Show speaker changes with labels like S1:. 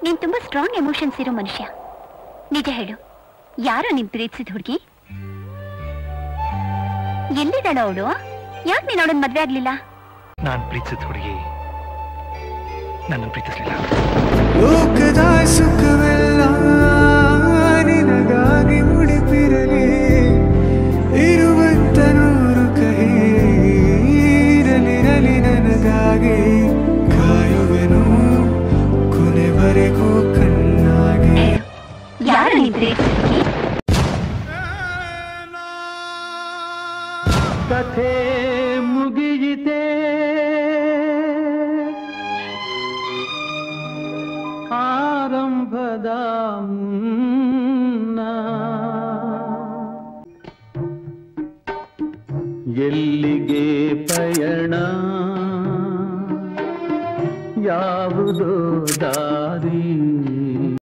S1: ನೀನ್ ತುಂಬಾ strong emotions ಇರೋ ಮನುಷ್ಯ. ನಿಜ ಹೇಳು, ಯಾರೋ ನಿನ್ ಪ್ರೀತಿಸಿದ ಹುಡುಗಿ? ಎಲ್ಲಿದ್ದಾಳ ಅವಳು? ಯಾಕೆ ನೀನ್ ಅವಳನ್ನ ಮದ್ವೆ ಆಗ್ಲಿಲ್ಲ?
S2: ನಾನ್ ಪ್ರೀತಿಸಿದ ಹುಡುಗಿ ನನ್ನ ಪ್ರೀತಿಸ್ಲಿಲ್ಲ.
S3: ಲೋಕದ ಸುಖವೆಲ್ಲ ನಿನಗಾಗಿ ಮುಡಿಪಿರಲಿ, ಇರುವಂತ ನೂರು ಕೈ ಇರಲಿರಲಿ ನನಗಾಗಿ, ಕಾಯುವೆನು ಕೊನೆವರೆಗೂ ಕಣ್ಣಾಗಿ.
S1: ಯಾರು ನಿದ್ರೆ?
S3: ಕಥೆ ಮುಗಿಯಿತೆ, ಆರಂಭದ ಮುನ್ನ ಎಲ್ಲಿಗೆ ಪಯಣ, ಯಾವುದೋ ದಾರಿ